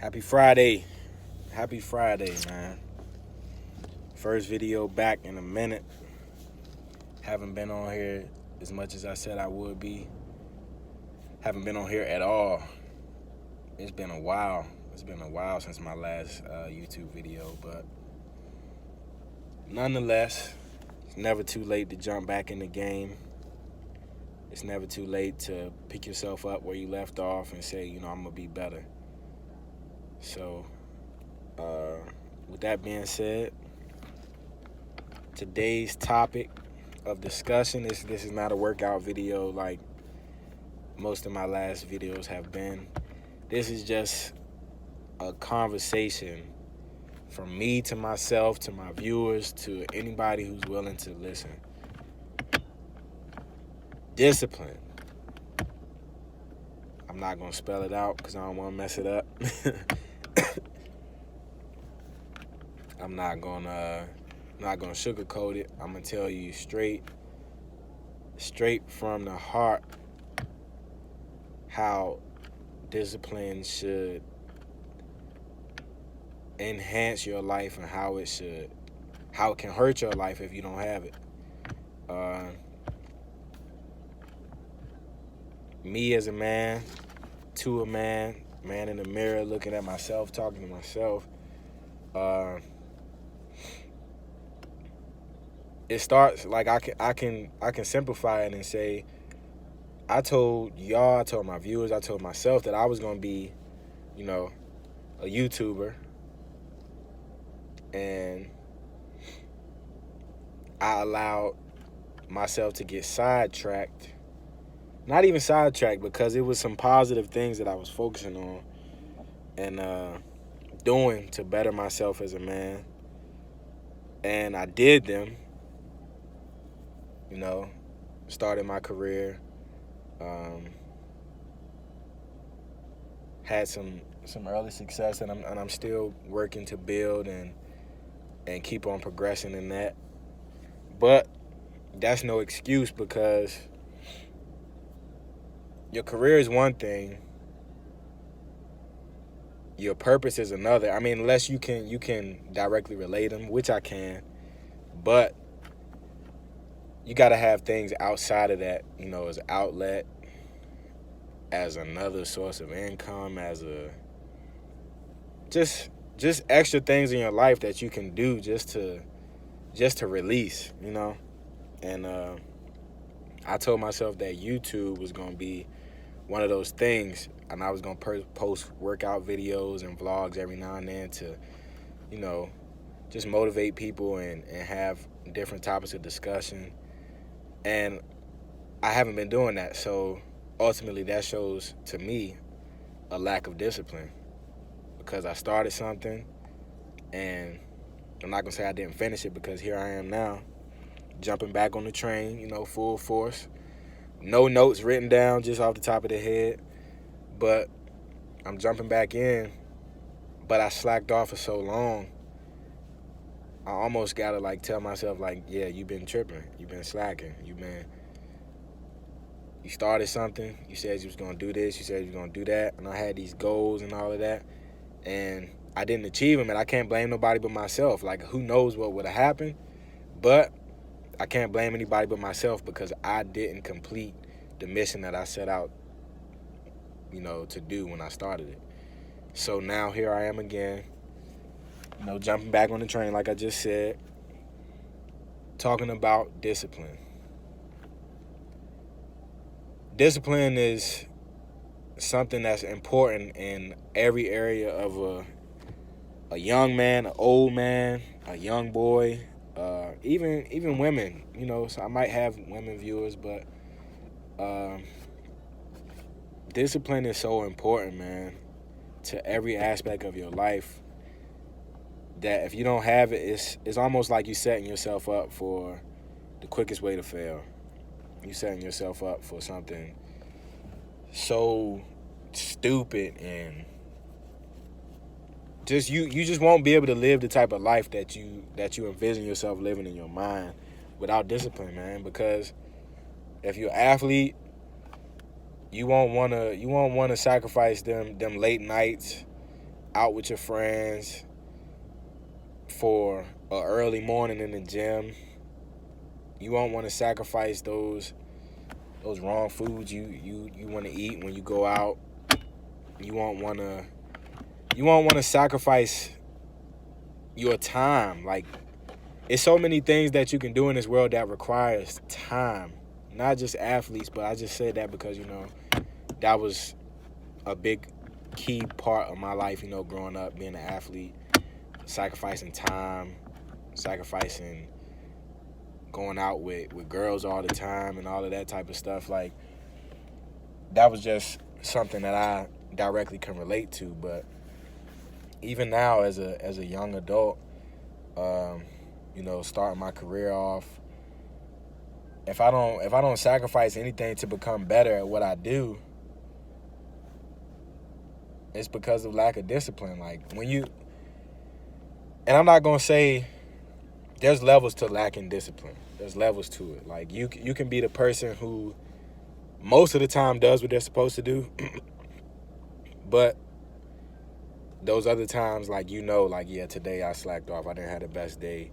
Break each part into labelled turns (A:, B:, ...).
A: Happy Friday. Happy Friday, man. First video back in a minute. Haven't been on here as much as I said I would be. Haven't been on here at all. It's been a while. It's been a while since my last YouTube video, but nonetheless, it's never too late to jump back in the game. It's never too late to pick yourself up where you left off and say, I'm going to be better. So, with that being said, today's topic of discussion, this is not a workout video like most of my last videos have been. This is just a conversation from me to myself, to my viewers, to anybody who's willing to listen. Discipline. I'm not going to spell it out because I don't want to mess it up. I'm not gonna sugarcoat it. I'm gonna tell you straight from the heart how discipline should enhance your life and how it can hurt your life if you don't have it. Me as a man, to a man in the mirror, looking at myself, talking to myself. It starts like I can simplify it and say, I told y'all, I told my viewers, I told myself that I was gonna be, a YouTuber, and I allowed myself to get sidetracked. Not even sidetracked, because it was some positive things that I was focusing on and doing to better myself as a man, and I did them. Started my career, had some early success, and I'm still working to build and keep on progressing in that. But that's no excuse, because your career is one thing, your purpose is another. I mean, unless you can directly relate them, which I can, but you got to have things outside of that, as an outlet, as another source of income, as a just extra things in your life that you can do just to release, And I told myself that YouTube was going to be one of those things, and I was going to post workout videos and vlogs every now and then to, just motivate people and have different topics of discussion. And I haven't been doing that, so ultimately that shows to me a lack of discipline, because I started something and I'm not gonna say I didn't finish it, because here I am now, jumping back on the train, full force. No notes written down, just off the top of the head, but I'm jumping back in. But I slacked off for so long, I almost gotta tell myself yeah, you've been tripping, you've been slacking, you started something, you said you was gonna do this, you said you was gonna do that, and I had these goals and all of that, and I didn't achieve them, and I can't blame nobody but myself. Who knows what would have happened, but I can't blame anybody but myself, because I didn't complete the mission that I set out, to do when I started it. So now here I am again, jumping back on the train, like I just said, talking about discipline. Discipline is something that's important in every area of a young man, an old man, a young boy, even women, so I might have women viewers, but discipline is so important, man, to every aspect of your life, that if you don't have it, it's almost like you setting yourself up for the quickest way to fail. You setting yourself up for something so stupid, and you just won't be able to live the type of life that you envision yourself living in your mind without discipline, man. Because if you're an athlete, you won't wanna sacrifice them late nights out with your friends for an early morning in the gym. You won't want to sacrifice those wrong foods you want to eat when you go out. You won't want to sacrifice your time. Like, it's so many things that you can do in this world that requires time. Not just athletes, but I just said that because, that was a big key part of my life, growing up, being an athlete, sacrificing time, sacrificing going out with girls all the time and all of that type of stuff. Like, that was just something that I directly can relate to. But even now, as a young adult, starting my career off, if I don't sacrifice anything to become better at what I do, it's because of lack of discipline. Like, and I'm not gonna say there's levels to lacking discipline. There's levels to it. Like, you can be the person who most of the time does what they're supposed to do, but those other times, yeah, today I slacked off. I didn't have the best day.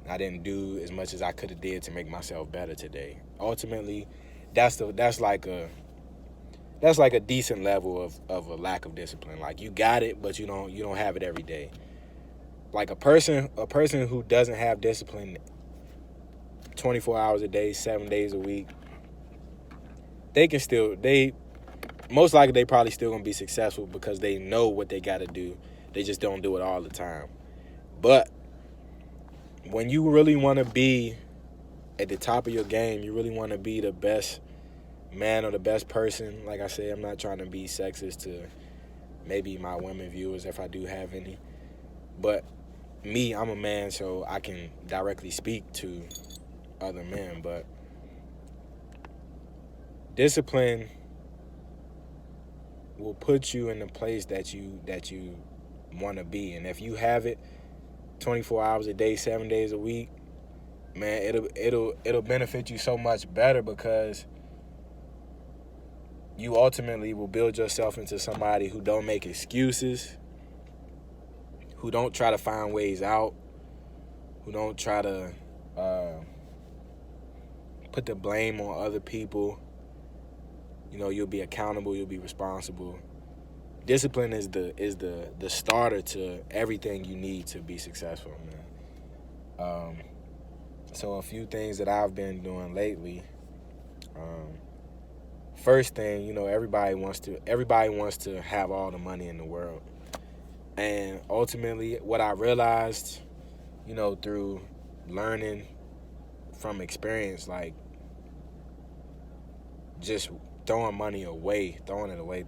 A: I didn't do as much as I could have did to make myself better today. Ultimately, that's like a decent level of a lack of discipline. Like, you got it, but you don't have it every day. Like, a person who doesn't have discipline 24 hours a day, 7 days a week, most likely they probably still gonna be successful because they know what they gotta do. They just don't do it all the time. But when you really want to be at the top of your game, you really want to be the best man or the best person. Like I say, I'm not trying to be sexist to maybe my women viewers, if I do have any. But me, I'm a man, so I can directly speak to other men. But discipline will put you in the place that you want to be. And if you have it 24 hours a day, 7 days a week, man, it'll benefit you so much better, because you ultimately will build yourself into somebody who don't make excuses, who don't try to find ways out, who don't try to put the blame on other people. You'll be accountable, you'll be responsible. Discipline is the starter to everything you need to be successful, man. So a few things that I've been doing lately. First thing, everybody wants to have all the money in the world. And ultimately, what I realized, through learning from experience, like, just throwing money away, throwing it away.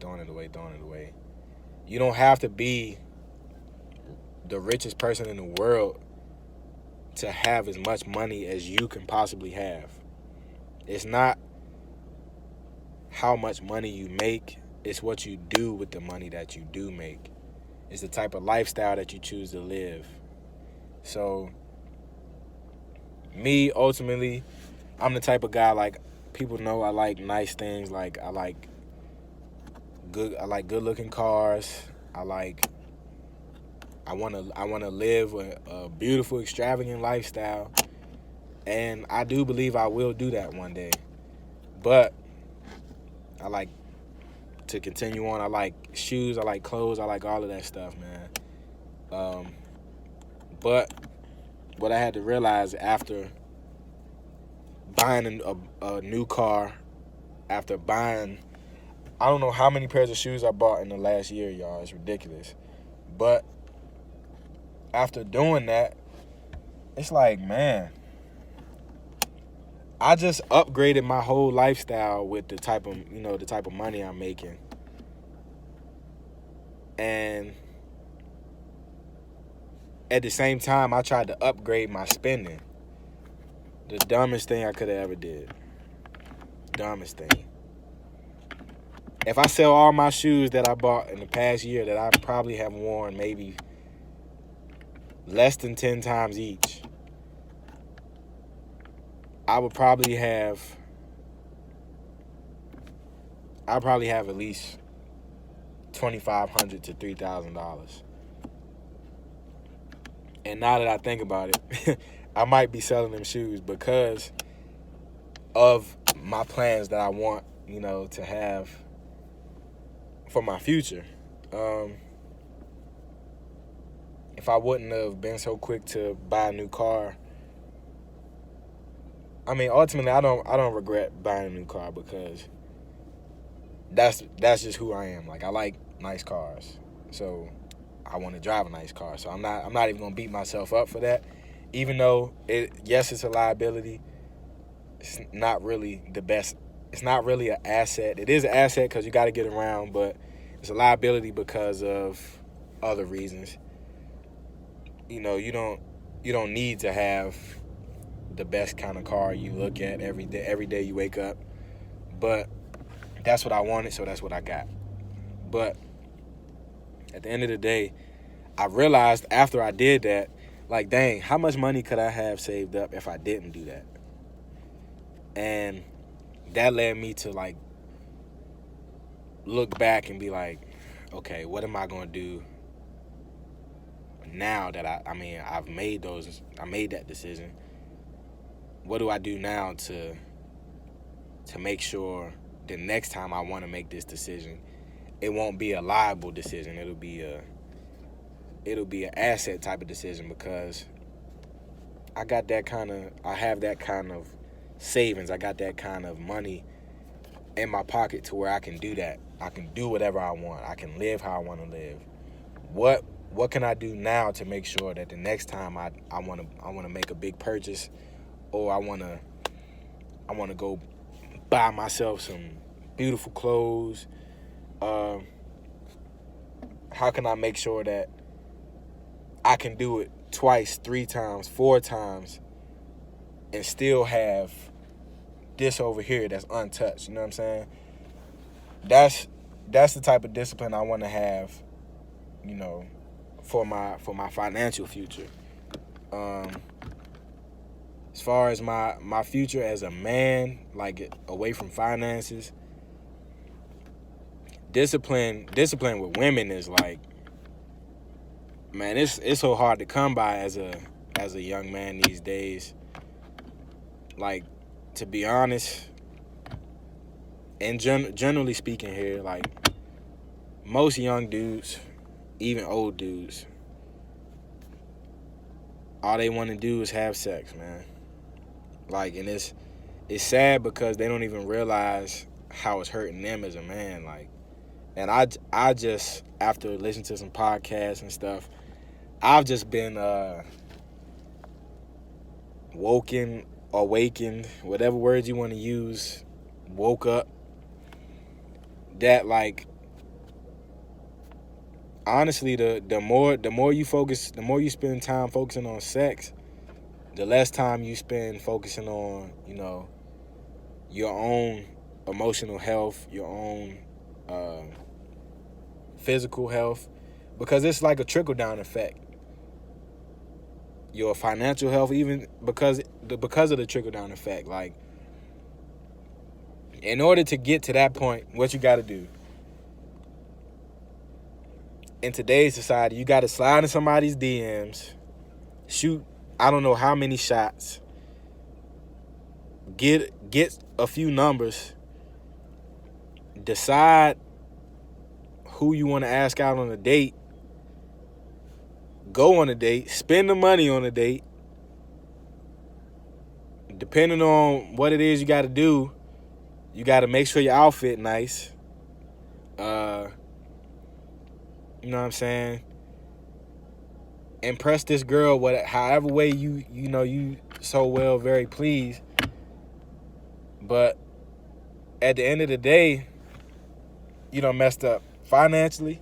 A: You don't have to be the richest person in the world to have as much money as you can possibly have. It's not how much money you make, it's what you do with the money that you do make. It's the type of lifestyle that you choose to live. So, me, ultimately, I'm the type of guy, like, people know I like nice things. Like, I like good looking cars. I want to live a beautiful, extravagant lifestyle, and I do believe I will do that one day. But I like to continue on. I like shoes, I like clothes, I like all of that stuff, man. But what I had to realize after buying a new car, after buying, I don't know how many pairs of shoes I bought in the last year, y'all. It's ridiculous. But after doing that, it's like, man, I just upgraded my whole lifestyle with the type of money I'm making. And at the same time, I tried to upgrade my spending. The dumbest thing I could have ever did. Dumbest thing. If I sell all my shoes that I bought in the past year that I probably have worn maybe less than 10 times each, I probably have at least $2,500 to $3,000. And now that I think about it, I might be selling them shoes because of my plans that I want, to have for my future. If I wouldn't have been so quick to buy a new car, I mean, ultimately, I don't regret buying a new car because that's just who I am. Like, I like nice cars, so I want to drive a nice car. So I'm not even gonna beat myself up for that, even though it's a liability. It's not really the best. It's not really an asset. It is an asset because you got to get around, but it's a liability because of other reasons. You don't need to have the best kind of car you look at every day you wake up. But that's what I wanted, so that's what I got. But at the end of the day, I realized after I did that, like, dang, how much money could I have saved up if I didn't do that? And that led me to, like, look back and be like, okay, what am I going to do now that I've made that decision? What do I do now to make sure the next time I want to make this decision, it won't be a liable decision. It'll be an asset type of decision because I have that kind of savings. I got that kind of money in my pocket to where I can do that. I can do whatever I want. I can live how I want to live. What can I do now to make sure that the next time I want to make a big purchase, or I want to go buy myself some beautiful clothes? How can I make sure that I can do it twice, 3 times, 4 times, and still have this over here that's untouched? You know what I'm saying? That's the type of discipline I want to have, for my financial future. As far as my future as a man, like, away from finances, discipline with women is like, man, it's so hard to come by as a young man these days. Like, to be honest, and generally speaking here, like, most young dudes, even old dudes, all they want to do is have sex, man. Like, and it's sad because they don't even realize how it's hurting them as a man. Like, and I just, after listening to some podcasts and stuff, I've just been awakened, whatever words you want to use, woke up, that, like, honestly, the more you spend time focusing on sex, the less time you spend focusing on, your own emotional health, your own physical health, because it's like a trickle-down effect. Your financial health, even because of the trickle-down effect. Like, in order to get to that point, what you got to do? In today's society, you got to slide in somebody's DMs, shoot I don't know how many shots, get a few numbers, decide who you want to ask out on a date, go on a date, spend the money on a date. Depending on what it is you got to do, you got to make sure your outfit nice. You know what I'm saying? Impress this girl however way you so well very pleased. But at the end of the day, you done messed up financially.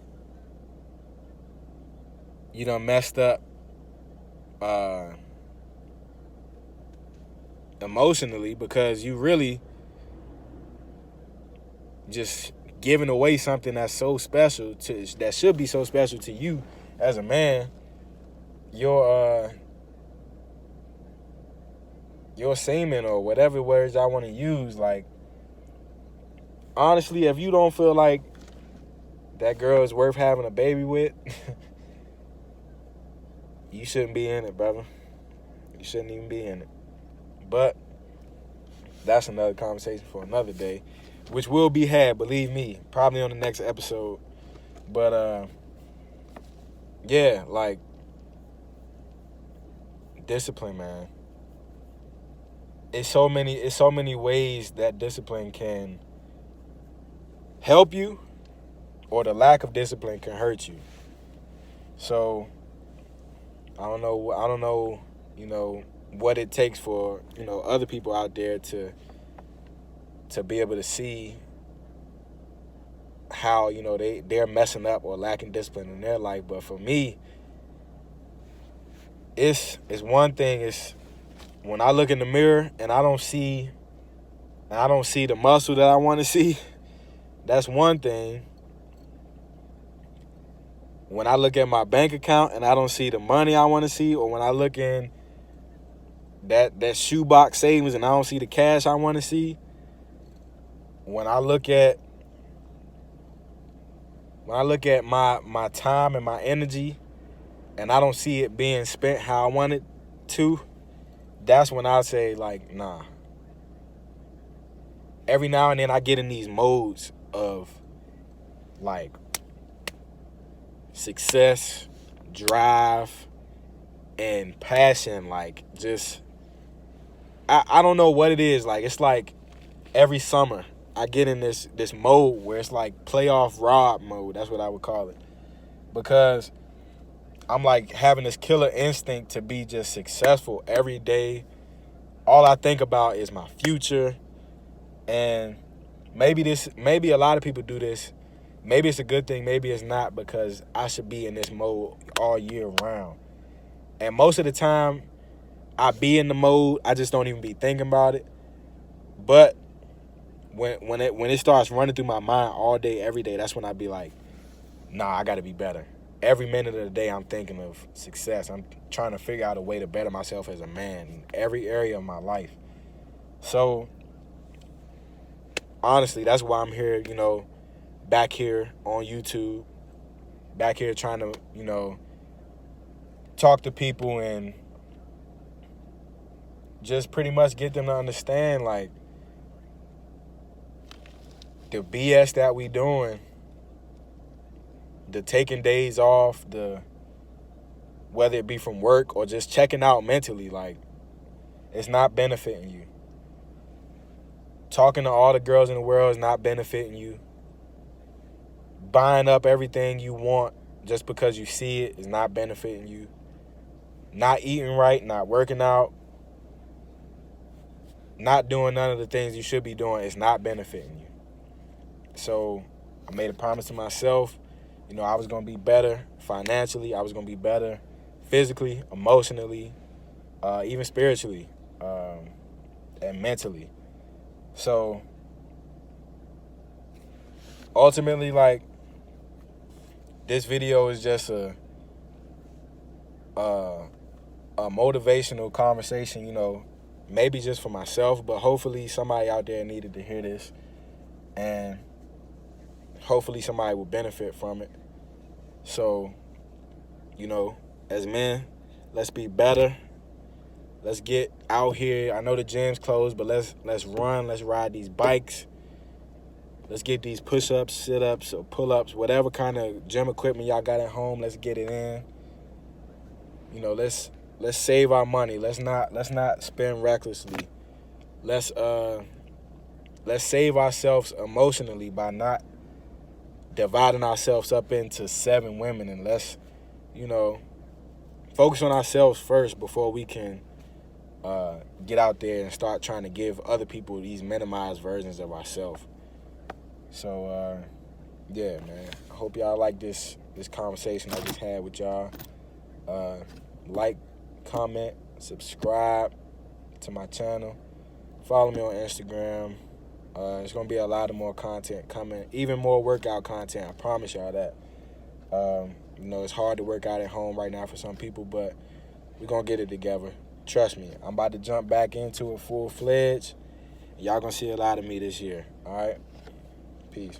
A: You done messed up emotionally, because you really just giving away something that's so special that should be so special to you as a man. Your semen, or whatever words I want to use. Like, honestly, if you don't feel like that girl is worth having a baby with, you shouldn't be in it, brother. You shouldn't even be in it. But that's another conversation for another day, which will be had, believe me, probably on the next episode. But yeah, like, discipline, man. It's so many ways that discipline can help you, or the lack of discipline can hurt you. So I don't know, what it takes for, other people out there to be able to see how, they're messing up or lacking discipline in their life. But for me, it's one thing. It's when I look in the mirror and I don't see the muscle that I want to see. That's one thing. When I look at my bank account and I don't see the money I want to see, or when I look in that shoebox savings and I don't see the cash I want to see, when I look at my time and my energy and I don't see it being spent how I want it to, that's when I say, like, nah. Every now and then I get in these modes of, like, success, drive, and passion. Like, just, I don't know what it is. Like, it's like every summer I get in this mode where it's like playoff Rob mode. That's what I would call it. Because I'm like having this killer instinct to be just successful every day. All I think about is my future. And maybe a lot of people do this. Maybe it's a good thing, maybe it's not, because I should be in this mode all year round. And most of the time, I be in the mode, I just don't even be thinking about it. But when it starts running through my mind all day, every day, that's when I be like, nah, I got to be better. Every minute of the day, I'm thinking of success. I'm trying to figure out a way to better myself as a man in every area of my life. So, honestly, that's why I'm here, back here on YouTube, back here trying to, talk to people and just pretty much get them to understand, like, the BS that we doing, the taking days off, whether it be from work or just checking out mentally, like, it's not benefiting you. Talking to all the girls in the world is not benefiting you. Buying up everything you want just because you see it is not benefiting you. Not eating right, not working out, not doing none of the things you should be doing is not benefiting you. So I made a promise to myself, I was going to be better financially. I was going to be better physically, emotionally, even spiritually, and mentally. So ultimately, like, this video is just a motivational conversation, maybe just for myself, but hopefully somebody out there needed to hear this, and hopefully somebody will benefit from it. So, as men, let's be better. Let's get out here. I know the gym's closed, but let's run. Let's ride these bikes. Let's get these push-ups, sit-ups, or pull-ups, whatever kind of gym equipment y'all got at home. Let's get it in. Let's save our money. Let's not spend recklessly. Let's save ourselves emotionally by not dividing ourselves up into 7 women, and let's, focus on ourselves first before we can get out there and start trying to give other people these minimized versions of ourselves. So, yeah, man. I hope y'all like this conversation I just had with y'all. Like, comment, subscribe to my channel. Follow me on Instagram. There's going to be a lot of more content coming. Even more workout content. I promise y'all that. It's hard to work out at home right now for some people, but we're going to get it together. Trust me. I'm about to jump back into it full-fledged. Y'all going to see a lot of me this year. All right? Peace.